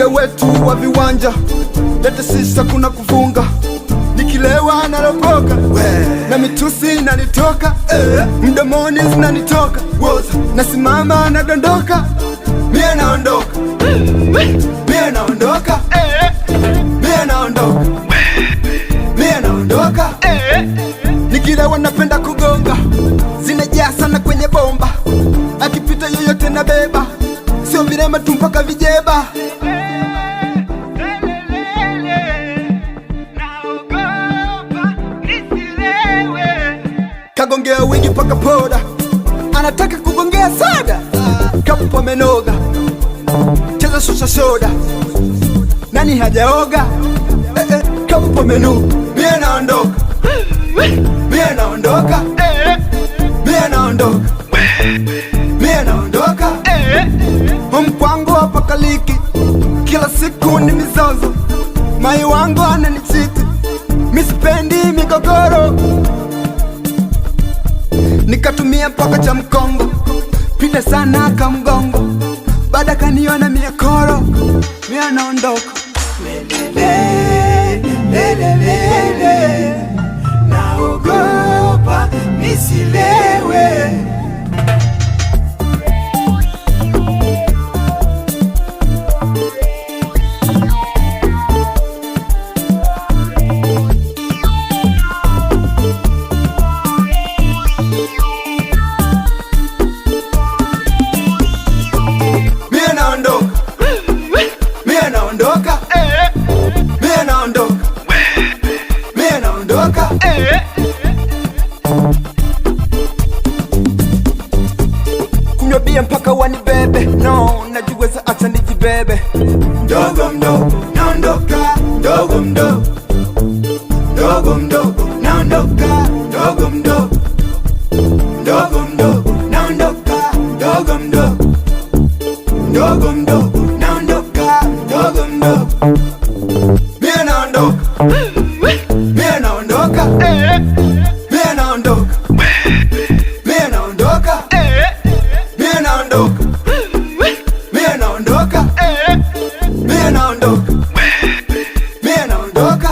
muda wetu wa viwanja, lete sisa kuna kuvunga. Nikilewa nalopoka na mitusi nanitoka, mdomoni zinanitoka, nasimama nadondoka. Mie naondoka, mie naondoka, mie naondoka, mie naondoka. Nikilewa napenda kugonga, zinajaa sana kwenye bomba. Akipita yoyote na beba, sio virema tu mpaka vijeba. Kagongea wigi paka poda, anataka kugongea soda. Kapo amenoga, cheza shusha soda, nani hajaoga? Kapo amenuka. Mie naondoka, mie naondoka, mie naondoka, mie naondoka. Mkwangu hapa kaliki, kila siku ni mizozo. Mai wangu ananichiti, misipendi migogoro. Nikatumia mpaka cha mkongo, pita sana kamgongo. Baada kaniona miekoro, mie naondoka. Lelelele, naogopa nisilewe. Mie naondoka, mie naondoka, mie naondoka, mie naondoka. Kunywa bia mpaka wanibebe, no, najiweza acha nijibebe. Mdogo mdogo naondoka, mdogo mdogo, mdogo mdogo naondoka, mdogo mdogo, mdogo mdogo naondoka, mdogo mdogo, mdogo mdogo naondoka, mdogo mdogo. Mie naondoka, mie naondoka, mie naondoka, mie naondoka, mie naondoka, mie naondoka, mie naondoka, mie naondoka.